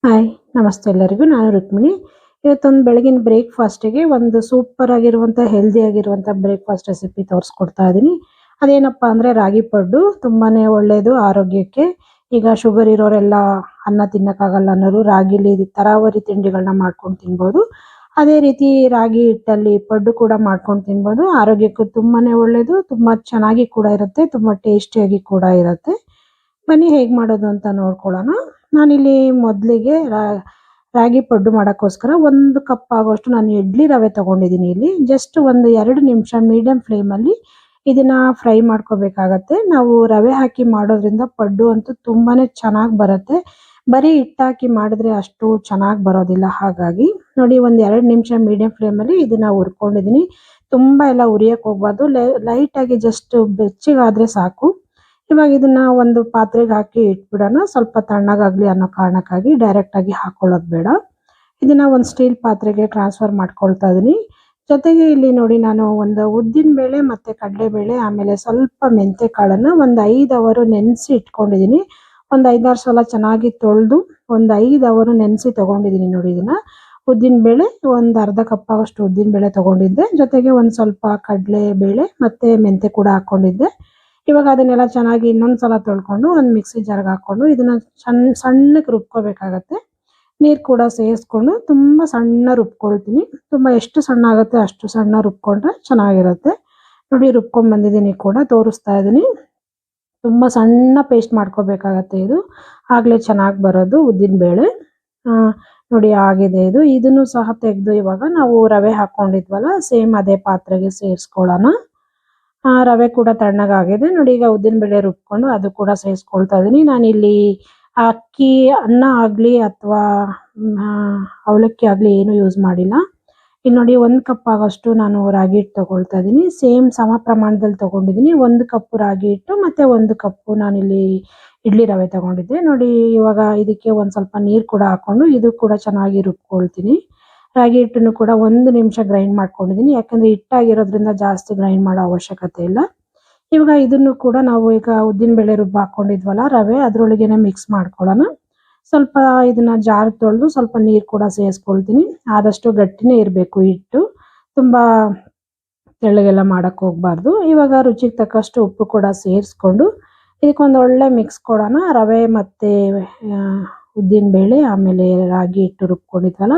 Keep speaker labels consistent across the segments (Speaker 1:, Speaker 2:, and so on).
Speaker 1: Hi ನಮಸ್ತೆ ಎಲ್ಲರಿಗೂ. ನಾನು ರುಕ್ಮಿಣಿ. ಇವತ್ತೊಂದು ಬೆಳಗಿನ ಬ್ರೇಕ್‌ಫಾಸ್ಟಿಗೆ ಒಂದು ಸೂಪರ್ ಆಗಿರುವಂಥ ಹೆಲ್ದಿ ಆಗಿರುವಂಥ ಬ್ರೇಕ್‌ಫಾಸ್ಟ್ ರೆಸಿಪಿ ತೋರಿಸ್ಕೊಡ್ತಾ ಇದ್ದೀನಿ. ಅದೇನಪ್ಪ ಅಂದರೆ ರಾಗಿ ಪಡ್ಡು ತುಂಬಾನೇ ಒಳ್ಳೆಯದು ಆರೋಗ್ಯಕ್ಕೆ. ಈಗ ಶುಗರ್ ಇರೋರೆಲ್ಲ ಅನ್ನ ತಿನ್ನಕ್ಕಾಗಲ್ಲ ಅನ್ನೋರು ರಾಗಿಲಿ ತರಾವರಿ ತಿಂಡಿಗಳನ್ನ ಮಾಡ್ಕೊಂಡು ತಿನ್ಬೋದು. ಅದೇ ರೀತಿ ರಾಗಿ ಹಿಟ್ಟಲ್ಲಿ ಪಡ್ಡು ಕೂಡ ಮಾಡ್ಕೊಂಡು ತಿನ್ಬೋದು. ಆರೋಗ್ಯಕ್ಕೂ ತುಂಬಾನೇ ಒಳ್ಳೆಯದು. ತುಂಬಾ ಚೆನ್ನಾಗಿ ಕೂಡ ಇರುತ್ತೆ. ತುಂಬಾ ಟೇಸ್ಟಿಯಾಗಿ ಕೂಡ ಇರುತ್ತೆ. ಬನ್ನಿ ಹೇಗೆ ಮಾಡೋದು ಅಂತ ನೋಡ್ಕೊಳ್ಳೋಣ. ನಾನಿಲ್ಲಿ ಮೊದಲಿಗೆ ರಾಗಿ ಪಡ್ಡು ಮಾಡೋಕ್ಕೋಸ್ಕರ 1 ಕಪ್ ಆಗುವಷ್ಟು ನಾನು ಇಡ್ಲಿ ರವೆ ತಗೊಂಡಿದ್ದೀನಿ ಇಲ್ಲಿ. ಜಸ್ಟ್ ಒಂದು 2 ನಿಮಿಷ ಮೀಡಿಯಂ ಫ್ಲೇಮಲ್ಲಿ ಇದನ್ನ ಫ್ರೈ ಮಾಡ್ಕೋಬೇಕಾಗತ್ತೆ. ನಾವು ರವೆ ಹಾಕಿ ಮಾಡೋದ್ರಿಂದ ಪಡ್ಡು ಅಂತೂ ತುಂಬಾನೇ ಚೆನ್ನಾಗಿ ಬರುತ್ತೆ. ಬರೀ ಹಿಟ್ಟಾಕಿ ಮಾಡಿದ್ರೆ ಅಷ್ಟು ಚೆನ್ನಾಗಿ ಬರೋದಿಲ್ಲ. ಹಾಗಾಗಿ ನೋಡಿ ಒಂದು 2 ನಿಮಿಷ ಮೀಡಿಯಂ ಫ್ಲೇಮಲ್ಲಿ ಇದನ್ನ ಹುರ್ಕೊಂಡಿದ್ದೀನಿ. ತುಂಬಾ ಎಲ್ಲ ಹುರಿಯಕ್ಕೆ ಹೋಗ್ಬಾರ್ದು. ಲೈಟಾಗಿ ಜಸ್ಟ್ ಬೆಚ್ಚಗಾದ್ರೆ ಸಾಕು. ಇವಾಗ ಇದನ್ನ ಒಂದು ಪಾತ್ರೆಗೆ ಹಾಕಿ ಇಟ್ಬಿಡೋಣ. ಸ್ವಲ್ಪ ತಣ್ಣಗಾಗ್ಲಿ ಅನ್ನೋ ಕಾರಣಕ್ಕಾಗಿ ಡೈರೆಕ್ಟ್ ಆಗಿ ಹಾಕೊಳ್ಳೋದು ಬೇಡ. ಇದನ್ನ ಒಂದು ಸ್ಟೀಲ್ ಪಾತ್ರೆಗೆ ಟ್ರಾನ್ಸ್ಫರ್ ಮಾಡ್ಕೊಳ್ತಾ ಇದೀನಿ. ಜೊತೆಗೆ ಇಲ್ಲಿ ನೋಡಿ ನಾನು ಒಂದು ಉದ್ದಿನ ಬೇಳೆ ಮತ್ತೆ ಕಡಲೆ ಬೇಳೆ ಆಮೇಲೆ ಸ್ವಲ್ಪ ಮೆಂತೆ ಕಾಳನ್ನ ಒಂದು 5 ಅವರ್ ನೆನೆಸಿ ಇಟ್ಕೊಂಡಿದ್ದೀನಿ. ಒಂದು 5-6 ಸಲ ಚೆನ್ನಾಗಿ ತೊಳೆದು ಒಂದು 5 ಅವರ್ ನೆನೆಸಿ ತಗೊಂಡಿದ್ದೀನಿ ನೋಡಿ ಇದನ್ನ. ಉದ್ದಿನ ಬೇಳೆ ಒಂದು ಅರ್ಧ ಕಪ್ ಆಗೋಷ್ಟು ಉದ್ದಿನ ಬೇಳೆ ತಗೊಂಡಿದ್ದೆ. ಜೊತೆಗೆ ಒಂದು ಸ್ವಲ್ಪ ಕಡಲೆ ಬೇಳೆ ಮತ್ತೆ ಮೆಂತೆ ಕೂಡ ಹಾಕೊಂಡಿದ್ದೆ. ಇವಾಗ ಅದನ್ನೆಲ್ಲ ಚೆನ್ನಾಗಿ ಇನ್ನೊಂದ್ಸಲ ತೊಳ್ಕೊಂಡು ಒಂದು ಮಿಕ್ಸಿ ಜಾರ್ಗೆ ಹಾಕೊಂಡು ಇದನ್ನ ಸಣ್ಣಕ್ಕೆ ರುಬ್ಕೋಬೇಕಾಗತ್ತೆ. ನೀರು ಕೂಡ ಸೇರಿಸ್ಕೊಂಡು ತುಂಬಾ ಸಣ್ಣ ರುಬ್ಕೊಳ್ತೀನಿ. ತುಂಬಾ ಎಷ್ಟು ಸಣ್ಣ ಆಗುತ್ತೆ ಅಷ್ಟು ಸಣ್ಣ ರುಬ್ಕೊಂಡ್ರೆ ಚೆನ್ನಾಗಿರುತ್ತೆ. ನೋಡಿ ರುಬ್ಕೊಂಡ್ ಬಂದಿದ್ದೀನಿ ಕೂಡ ತೋರಿಸ್ತಾ ಇದ್ದೀನಿ. ತುಂಬಾ ಸಣ್ಣ ಪೇಸ್ಟ್ ಮಾಡ್ಕೋಬೇಕಾಗತ್ತೆ ಇದು. ಆಗ್ಲೇ ಚೆನ್ನಾಗಿ ಬರೋದು ಉದ್ದಿನ ಬೇಳೆ. ನೋಡಿ ಆಗಿದೆ ಇದು. ಇದನ್ನು ಸಹ ತೆಗೆದು ಇವಾಗ ನಾವು ರವೆ ಹಾಕೊಂಡಿದ್ವಲ್ಲ ಸೇಮ್ ಅದೇ ಪಾತ್ರೆಗೆ ಸೇರಿಸ್ಕೊಳ್ಳೋಣ. ರವೆ ಕೂಡ ತಣ್ಣಗಾಗಿದೆ ನೋಡಿ. ಈಗ ಉದ್ದಿನ ಬೇಳೆ ರುಬ್ಕೊಂಡು ಅದು ಕೂಡ ಸೇರಿಸ್ಕೊಳ್ತಾ ಇದೀನಿ. ನಾನಿಲ್ಲಿ ಅಕ್ಕಿ ಅನ್ನ ಆಗ್ಲಿ ಅಥವಾ ಅವಲಕ್ಕಿ ಆಗ್ಲಿ ಏನು ಯೂಸ್ ಮಾಡಿಲ್ಲ. ಇಲ್ಲಿ ನೋಡಿ 1 ಕಪ್ ಆಗೋಷ್ಟು ನಾನು ರಾಗಿ ಹಿಟ್ಟು ತಗೊಳ್ತಾ ಇದೀನಿ. ಸೇಮ್ ಸಮ ಪ್ರಮಾಣದಲ್ಲಿ ತಗೊಂಡಿದ್ದೀನಿ. 1 ಕಪ್ ರಾಗಿ ಹಿಟ್ಟು ಮತ್ತೆ 1 ಕಪ್ ನಾನಿಲ್ಲಿ ಇಡ್ಲಿ ರವೆ ತಗೊಂಡಿದ್ದೆ. ನೋಡಿ ಇವಾಗ ಇದಕ್ಕೆ ಒಂದ್ ಸ್ವಲ್ಪ ನೀರು ಕೂಡ ಹಾಕೊಂಡು ಇದು ಕೂಡ ಚೆನ್ನಾಗಿ ರುಬ್ಕೊಳ್ತೀನಿ. ರಾಗಿ ಹಿಟ್ಟನ್ನು ಕೂಡ 1 ನಿಮಿಷ ಗ್ರೈಂಡ್ ಮಾಡ್ಕೊಂಡಿದ್ದೀನಿ. ಯಾಕಂದ್ರೆ ಹಿಟ್ಟಾಗಿರೋದ್ರಿಂದ ಜಾಸ್ತಿ ಗ್ರೈಂಡ್ ಮಾಡೋ ಅವಶ್ಯಕತೆ ಇಲ್ಲ. ಇವಾಗ ಇದನ್ನು ಕೂಡ ನಾವು ಈಗ ಉದ್ದಿನ ಬೇಳೆ ರುಬ್ಬ ಹಾಕೊಂಡಿದ್ವಲ್ಲ ರವೆ ಅದ್ರೊಳಗೇನೆ ಮಿಕ್ಸ್ ಮಾಡ್ಕೊಳ್ಳೋಣ. ಸ್ವಲ್ಪ ಇದನ್ನ ಜಾರ್ಗೆ ತೊಳೆದು ಸ್ವಲ್ಪ ನೀರು ಕೂಡ ಸೇರಿಸ್ಕೊಳ್ತೀನಿ. ಆದಷ್ಟು ಗಟ್ಟಿನೇ ಇರಬೇಕು ಹಿಟ್ಟು. ತುಂಬಾ ತೆಳ್ಳಗೆಲ್ಲ ಮಾಡಕ್ ಹೋಗ್ಬಾರ್ದು. ಇವಾಗ ರುಚಿಗೆ ತಕ್ಕಷ್ಟು ಉಪ್ಪು ಕೂಡ ಸೇರಿಸ್ಕೊಂಡು ಇದಕ್ಕೊಂದು ಒಳ್ಳೆ ಮಿಕ್ಸ್ ಕೊಡೋಣ. ರವೆ ಮತ್ತೆ ಉದ್ದಿನ ಬೇಳೆ ಆಮೇಲೆ ರಾಗಿ ಹಿಟ್ಟು ರುಬ್ಕೊಂಡಿದ್ವಲ್ಲ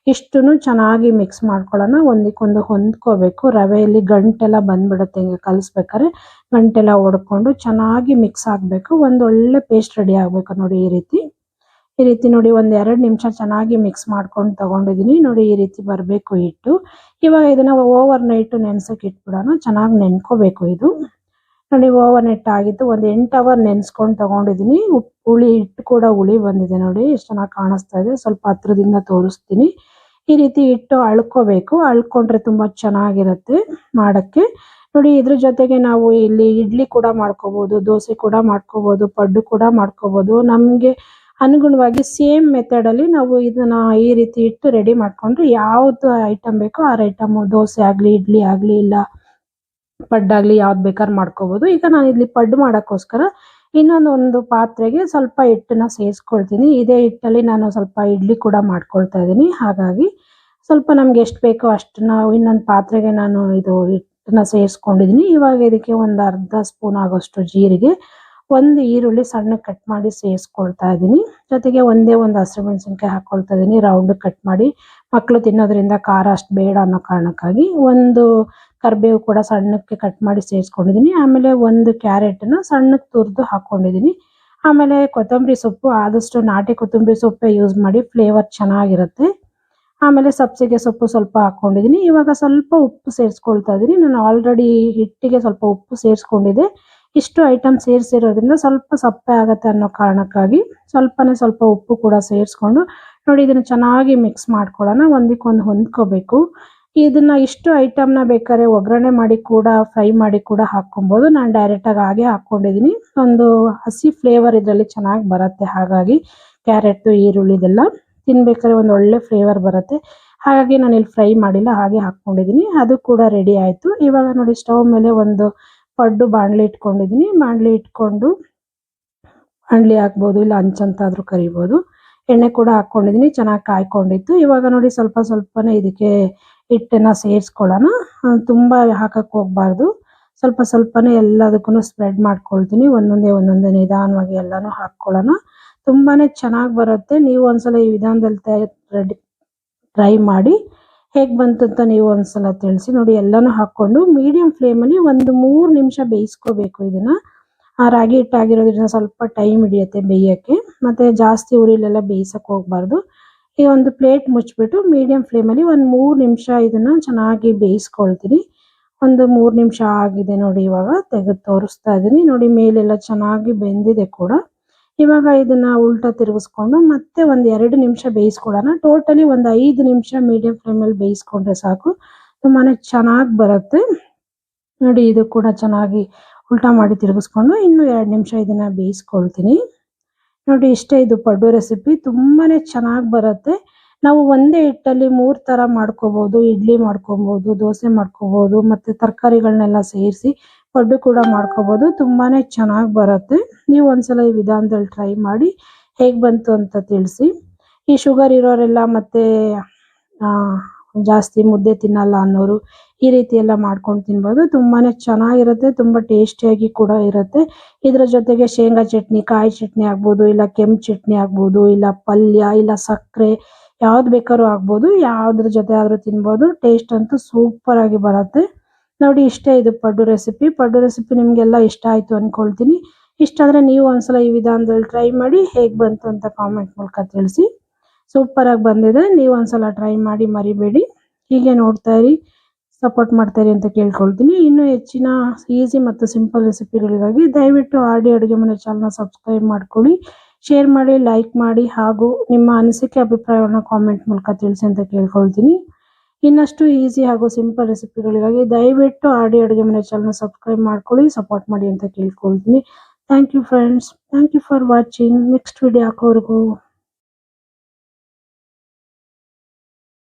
Speaker 1: ಇಷ್ಟನ್ನು ಚೆನ್ನಾಗಿ ಮಿಕ್ಸ್ ಮಾಡ್ಕೊಳ್ಳೋಣ. ಒಂದಕ್ಕೊಂದು ಹೊಂದ್ಕೋಬೇಕು. ರವೆಯಲ್ಲಿ ಗಂಟೆಲ್ಲ ಬಂದ್ಬಿಡುತ್ತೆ. ಹಿಂಗೆ ಕಲಿಸ್ಬೇಕಾದ್ರೆ ಗಂಟೆಲ್ಲ ಒಡ್ಕೊಂಡು ಚೆನ್ನಾಗಿ ಮಿಕ್ಸ್ ಆಗಬೇಕು. ಒಂದು ಒಳ್ಳೆ ಪೇಸ್ಟ್ ರೆಡಿ ಆಗಬೇಕು ನೋಡಿ ಈ ರೀತಿ ನೋಡಿ ಒಂದು 2 ನಿಮಿಷ ಚೆನ್ನಾಗಿ ಮಿಕ್ಸ್ ಮಾಡ್ಕೊಂಡು ತಗೊಂಡಿದ್ದೀನಿ. ನೋಡಿ ಈ ರೀತಿ ಬರಬೇಕು ಹಿಟ್ಟು. ಇವಾಗ ಇದನ್ನ ಓವರ್ ನೈಟ್ ನೆನೆಸಕ್ಕೆ ಇಟ್ಬಿಡೋಣ. ಚೆನ್ನಾಗಿ ನೆನ್ಕೋಬೇಕು ಇದು. ನೋಡಿ ಓವರ್ ನೈಟ್ ಆಗಿತ್ತು. ಒಂದು 8 ಅವರ್ ನೆನೆಸ್ಕೊಂಡು ತಗೊಂಡಿದ್ದೀನಿ. ಹಿಟ್ಟು ಕೂಡ ಹುಳಿ ಬಂದಿದೆ ನೋಡಿ ಎಷ್ಟು ಚೆನ್ನಾಗಿ ಕಾಣಿಸ್ತಾ ಇದೆ. ಸ್ವಲ್ಪ ಹತ್ರದಿಂದ ತೋರಿಸ್ತೀನಿ. ಈ ರೀತಿ ಹಿಟ್ಟು ಅಳ್ಕೋಬೇಕು. ಅಳ್ಕೊಂಡ್ರೆ ತುಂಬಾ ಚೆನ್ನಾಗಿರುತ್ತೆ ಮಾಡಕ್ಕೆ. ನೋಡಿ ಇದ್ರ ಜೊತೆಗೆ ನಾವು ಇಲ್ಲಿ ಇಡ್ಲಿ ಕೂಡ ಮಾಡ್ಕೋಬಹುದು, ದೋಸೆ ಕೂಡ ಮಾಡ್ಕೋಬಹುದು, ಪಡ್ಡು ಕೂಡ ಮಾಡ್ಕೋಬಹುದು. ನಮ್ಗೆ ಅನುಗುಣವಾಗಿ ಸೇಮ್ ಮೆಥಡ್ ಅಲ್ಲಿ ನಾವು ಇದನ್ನ ಈ ರೀತಿ ಇಟ್ಟು ರೆಡಿ ಮಾಡ್ಕೊಂಡ್ರೆ ಯಾವ್ದು ಐಟಮ್ ಬೇಕೋ ಆ ಐಟಮ್ ದೋಸೆ ಆಗ್ಲಿ ಇಡ್ಲಿ ಆಗ್ಲಿ ಇಲ್ಲ ಪಡ್ಡಾಗ್ಲಿ ಯಾವ್ದು ಬೇಕಾದ್ರೂ ಮಾಡ್ಕೋಬಹುದು. ಈಗ ನಾನು ಇಲ್ಲಿ ಪಡ್ಡು ಮಾಡೋಕ್ಕೋಸ್ಕರ ಇನ್ನೊಂದು ಪಾತ್ರೆಗೆ ಸ್ವಲ್ಪ ಹಿಟ್ಟನ್ನ ಸೇರಿಸ್ಕೊಳ್ತೀನಿ. ಇದೇ ಹಿಟ್ಟಲ್ಲಿ ನಾನು ಸ್ವಲ್ಪ ಇಡ್ಲಿ ಕೂಡ ಮಾಡ್ಕೊಳ್ತಾ ಇದ್ದೀನಿ. ಹಾಗಾಗಿ ಸ್ವಲ್ಪ ನಮ್ಗೆ ಎಷ್ಟು ಬೇಕೋ ಅಷ್ಟನ್ನ ಇನ್ನೊಂದು ಪಾತ್ರೆಗೆ ನಾನು ಇದು ಹಿಟ್ಟನ್ನ ಸೇರಿಸ್ಕೊಂಡಿದ್ದೀನಿ. ಇವಾಗ ಇದಕ್ಕೆ ಒಂದು ಅರ್ಧ ಸ್ಪೂನ್ ಆಗೋಷ್ಟು ಜೀರಿಗೆ, 1 ಈರುಳ್ಳಿ ಸಣ್ಣಕ್ಕೆ ಕಟ್ ಮಾಡಿ ಸೇರಿಸ್ಕೊಳ್ತಾ ಇದ್ದೀನಿ. ಜೊತೆಗೆ ಒಂದೇ ಒಂದು ಹಸಿಮೆಣಸಿನಕಾಯಿ ಹಾಕೊಳ್ತಾ ಇದ್ದೀನಿ ರೌಂಡ್ ಕಟ್ ಮಾಡಿ. ಮಕ್ಕಳು ತಿನ್ನೋದ್ರಿಂದ ಖಾರ ಅಷ್ಟು ಬೇಡ ಅನ್ನೋ ಕಾರಣಕ್ಕಾಗಿ. ಒಂದು ಕರಿಬೇವು ಕೂಡ ಸಣ್ಣಕ್ಕೆ ಕಟ್ ಮಾಡಿ ಸೇರಿಸ್ಕೊಂಡಿದ್ದೀನಿ. ಆಮೇಲೆ ಒಂದು ಕ್ಯಾರೆಟನ್ನ ಸಣ್ಣಕ್ಕೆ ತುರಿದು ಹಾಕೊಂಡಿದ್ದೀನಿ. ಆಮೇಲೆ ಕೊತ್ತಂಬರಿ ಸೊಪ್ಪು ಆದಷ್ಟು ನಾಟಿ ಕೊತ್ತಂಬರಿ ಸೊಪ್ಪೇ ಯೂಸ್ ಮಾಡಿ, ಫ್ಲೇವರ್ ಚೆನ್ನಾಗಿರುತ್ತೆ. ಆಮೇಲೆ ಸಬ್ಸಿಗೆ ಸೊಪ್ಪು ಸ್ವಲ್ಪ ಹಾಕೊಂಡಿದ್ದೀನಿ. ಇವಾಗ ಸ್ವಲ್ಪ ಉಪ್ಪು ಸೇರಿಸ್ಕೊಳ್ತಾ ಇದ್ದೀನಿ. ನಾನು ಆಲ್ರೆಡಿ ಹಿಟ್ಟಿಗೆ ಸ್ವಲ್ಪ ಉಪ್ಪು ಸೇರಿಸ್ಕೊಂಡಿದ್ದೆ. ಇಷ್ಟು ಐಟಮ್ ಸೇರಿಸಿರೋದ್ರಿಂದ ಸ್ವಲ್ಪ ಸಪ್ಪೆ ಆಗುತ್ತೆ ಅನ್ನೋ ಕಾರಣಕ್ಕಾಗಿ ಸ್ವಲ್ಪ ಉಪ್ಪು ಕೂಡ ಸೇರಿಸ್ಕೊಂಡು ನೋಡಿ ಇದನ್ನ ಚೆನ್ನಾಗಿ ಮಿಕ್ಸ್ ಮಾಡ್ಕೊಳ್ಳೋಣ. ಒಂದಕ್ಕೊಂದು ಹೊಂದ್ಕೋಬೇಕು. ಇದನ್ನ ಇಷ್ಟು ಐಟಮ್ನ ಬೇಕಾದ್ರೆ ಒಗ್ಗರಣೆ ಮಾಡಿ ಕೂಡ ಫ್ರೈ ಮಾಡಿ ಕೂಡ ಹಾಕೊಬಹುದು. ನಾನು ಡೈರೆಕ್ಟಾಗಿ ಹಾಗೆ ಹಾಕೊಂಡಿದ್ದೀನಿ. ಒಂದು ಹಸಿ ಫ್ಲೇವರ್ ಇದರಲ್ಲಿ ಚೆನ್ನಾಗಿ ಬರುತ್ತೆ. ಹಾಗಾಗಿ ಕ್ಯಾರೆಟ್ ಈರುಳ್ಳಿದೆಲ್ಲ ತಿನ್ಬೇಕಾದ್ರೆ ಒಂದು ಒಳ್ಳೆ ಫ್ಲೇವರ್ ಬರುತ್ತೆ. ಹಾಗಾಗಿ ನಾನು ಇಲ್ಲಿ ಫ್ರೈ ಮಾಡಿಲ್ಲ, ಹಾಗೆ ಹಾಕೊಂಡಿದ್ದೀನಿ. ಅದು ಕೂಡ ರೆಡಿ ಆಯ್ತು. ಇವಾಗ ನೋಡಿ ಸ್ಟವ್ ಮೇಲೆ ಒಂದು ಪಡ್ಡು ಬಾಣಲಿ ಇಟ್ಕೊಂಡಿದ್ದೀನಿ. ಬಾಣಲಿ ಇಟ್ಕೊಂಡು ಬಾಣಲಿ ಹಾಕ್ಬೋದು, ಇಲ್ಲ ಹಂಚಂತಾದ್ರೂ ಕರಿಬೋದು. ಎಣ್ಣೆ ಕೂಡ ಹಾಕೊಂಡಿದ್ದೀನಿ, ಚೆನ್ನಾಗಿ ಕಾಯ್ಕೊಂಡಿತ್ತು. ಇವಾಗ ನೋಡಿ ಸ್ವಲ್ಪ ಸ್ವಲ್ಪನೇ ಇದಕ್ಕೆ ಹಿಟ್ಟನ್ನ ಸೇರಿಸ್ಕೊಳ್ಳೋಣ. ತುಂಬ ಹಾಕಕ್ಕೆ ಹೋಗ್ಬಾರ್ದು, ಸ್ವಲ್ಪ ಸ್ವಲ್ಪನೇ ಎಲ್ಲದಕ್ಕೂ ಸ್ಪ್ರೆಡ್ ಮಾಡ್ಕೊಳ್ತೀನಿ. ಒಂದೊಂದೇ ನಿಧಾನವಾಗಿ ಎಲ್ಲಾನು ಹಾಕ್ಕೊಳ್ಳೋಣ. ತುಂಬಾನೇ ಚೆನ್ನಾಗಿ ಬರುತ್ತೆ. ನೀವು ಒಂದ್ಸಲ ಈ ವಿಧಾನದಲ್ಲಿ ಟ್ರೈ ಮಾಡಿ, ಹೇಗೆ ಬಂತು ಅಂತ ನೀವು ಒಂದ್ಸಲ ತಿಳಿಸಿ. ನೋಡಿ ಎಲ್ಲಾನು ಹಾಕ್ಕೊಂಡು ಮೀಡಿಯಂ ಫ್ಲೇಮಲ್ಲಿ ಒಂದು 3 ನಿಮಿಷ ಬೇಯಿಸ್ಕೋಬೇಕು ಇದನ್ನ. ಆ ರಾಗಿ ಹಿಟ್ಟಾಗಿರೋದ್ರಿಂದ ಸ್ವಲ್ಪ ಟೈಮ್ ಹಿಡಿಯುತ್ತೆ ಬೇಯಕ್ಕೆ, ಮತ್ತೆ ಜಾಸ್ತಿ ಉರಿಲೆಲ್ಲ ಬೇಯಿಸಕ್ಕೆ ಹೋಗ್ಬಾರ್ದು. ಈ ಒಂದು ಪ್ಲೇಟ್ ಮುಚ್ಚಿಬಿಟ್ಟು ಮೀಡಿಯಂ ಫ್ಲೇಮಲ್ಲಿ ಒಂದು 3 ನಿಮಿಷ ಇದನ್ನ ಚೆನ್ನಾಗಿ ಬೇಯಿಸ್ಕೊಳ್ತೀನಿ. ಒಂದು 3 ನಿಮಿಷ ಆಗಿದೆ ನೋಡಿ, ಇವಾಗ ತೆಗೆದು ತೋರಿಸ್ತಾ ಇದ್ದೀನಿ. ನೋಡಿ ಮೇಲೆಲ್ಲ ಚೆನ್ನಾಗಿ ಬೆಂದಿದೆ ಕೂಡ. ಇವಾಗ ಇದನ್ನ ಉಲ್ಟಾ ತಿರುಗಿಸ್ಕೊಂಡು ಮತ್ತೆ ಒಂದು 2 ನಿಮಿಷ ಬೇಯಿಸ್ಕೊಳ್ಳೋಣ. ಟೋಟಲಿ ಒಂದು 5 ನಿಮಿಷ ಮೀಡಿಯಂ ಫ್ಲೇಮಲ್ಲಿ ಬೇಯಿಸ್ಕೊಂಡ್ರೆ ಸಾಕು, ತುಂಬಾನೇ ಚೆನ್ನಾಗಿ ಬರುತ್ತೆ. ನೋಡಿ ಇದು ಕೂಡ ಚೆನ್ನಾಗಿ ಉಲ್ಟಾ ಮಾಡಿ ತಿರುಗಿಸ್ಕೊಂಡು ಇನ್ನು 2 ನಿಮಿಷ ಇದನ್ನ ಬೇಯಿಸ್ಕೊಳ್ತೀನಿ. ನೋಡಿ ಇಷ್ಟೇ, ಇದು ಪಡ್ಡು ರೆಸಿಪಿ ತುಂಬಾನೇ ಚೆನ್ನಾಗಿ ಬರುತ್ತೆ. ನಾವು ಒಂದೇ ಹಿಟ್ಟಲ್ಲಿ 3 ತರ ಮಾಡ್ಕೋಬಹುದು. ಇಡ್ಲಿ ಮಾಡ್ಕೋಬಹುದು, ದೋಸೆ ಮಾಡ್ಕೋಬಹುದು, ಮತ್ತೆ ತರಕಾರಿಗಳನ್ನೆಲ್ಲ ಸೇರಿಸಿ ಪಡ್ಡು ಕೂಡ ಮಾಡ್ಕೋಬಹುದು. ತುಂಬಾನೇ ಚೆನ್ನಾಗಿ ಬರುತ್ತೆ. ನೀವು ಒಂದ್ಸಲ ಈ ವಿಧಾನದಲ್ಲಿ ಟ್ರೈ ಮಾಡಿ, ಹೇಗೆ ಬಂತು ಅಂತ ತಿಳಿಸಿ. ಈ ಶುಗರ್ ಇರೋರೆಲ್ಲ ಮತ್ತೆ ಜಾಸ್ತಿ ಮುದ್ದೆ ತಿನ್ನಲ್ಲ ಅನ್ನೋರು ಈ ರೀತಿ ಎಲ್ಲ ಮಾಡ್ಕೊಂಡು ತಿನ್ಬೋದು. ತುಂಬಾನೇ ಚೆನ್ನಾಗಿರುತ್ತೆ, ತುಂಬಾ ಟೇಸ್ಟಿಯಾಗಿ ಕೂಡ ಇರುತ್ತೆ. ಇದ್ರ ಜೊತೆಗೆ ಶೇಂಗಾ ಚಟ್ನಿ, ಕಾಯಿ ಚಟ್ನಿ ಆಗ್ಬೋದು, ಇಲ್ಲ ಕೆಂಪು ಚಟ್ನಿ ಆಗ್ಬೋದು, ಇಲ್ಲ ಪಲ್ಯ, ಇಲ್ಲ ಸಕ್ಕರೆ, ಯಾವ್ದು ಬೇಕಾದ್ರೂ ಆಗ್ಬೋದು. ಯಾವ್ದ್ರ ಜೊತೆ ಆದ್ರೂ ತಿನ್ಬೋದು. ಟೇಸ್ಟ್ ಅಂತೂ ಸೂಪರ್ ಆಗಿ ಬರುತ್ತೆ. ನೋಡಿ ಇಷ್ಟೇ, ಇದು ಪಡ್ಡು ರೆಸಿಪಿ ನಿಮ್ಗೆಲ್ಲ ಇಷ್ಟ ಆಯ್ತು ಅನ್ಕೊಳ್ತೀನಿ. ಇಷ್ಟ ಆದ್ರೆ ನೀವು ಒಂದ್ಸಲ ಈ ವಿಧಾನದಲ್ಲಿ ಟ್ರೈ ಮಾಡಿ, ಹೇಗೆ ಬಂತು ಅಂತ ಕಾಮೆಂಟ್ ಮೂಲಕ ತಿಳಿಸಿ. ಸೂಪರ್ ಆಗಿ ಬಂದಿದೆ, ನೀವು ಒಂದ್ಸಲ ಟ್ರೈ ಮಾಡಿ ಮರಿಬೇಡಿ. ಹೀಗೆ ನೋಡ್ತಾ ಇರಿ, ಸಪೋರ್ಟ್ ಮಾಡ್ತಾ ಇರಿ ಅಂತ ಕೇಳ್ಕೊಳ್ತೀನಿ. ಇನ್ನು ಹೆಚ್ಚಿನ ಈಸಿ ಮತ್ತು ಸಿಂಪಲ್ ರೆಸಿಪಿಗಳಿಗಾಗಿ ದಯವಿಟ್ಟು ಆಡಿ ಅಡುಗೆ ಮನೆ ಚಾನಲ್ನ ಸಬ್ಸ್ಕ್ರೈಬ್ ಮಾಡ್ಕೊಳ್ಳಿ, ಶೇರ್ ಮಾಡಿ, ಲೈಕ್ ಮಾಡಿ, ಹಾಗೂ ನಿಮ್ಮ ಅನಿಸಿಕೆ ಅಭಿಪ್ರಾಯವನ್ನು ಕಾಮೆಂಟ್ ಮೂಲಕ ತಿಳಿಸಿ ಅಂತ ಕೇಳ್ಕೊಳ್ತೀನಿ. ಇನ್ನಷ್ಟು ಈಸಿ ಹಾಗೂ ಸಿಂಪಲ್ ರೆಸಿಪಿಗಳಿಗಾಗಿ ದಯವಿಟ್ಟು ಆಡಿ ಅಡುಗೆ ಮನೆ ಚಾನಲ್ನ ಸಬ್ಸ್ಕ್ರೈಬ್ ಮಾಡ್ಕೊಳ್ಳಿ, ಸಪೋರ್ಟ್ ಮಾಡಿ ಅಂತ ಕೇಳ್ಕೊಳ್ತೀನಿ. Thank you friends, thank you for watching. Next video ಹಾಕೋವರೆಗೂ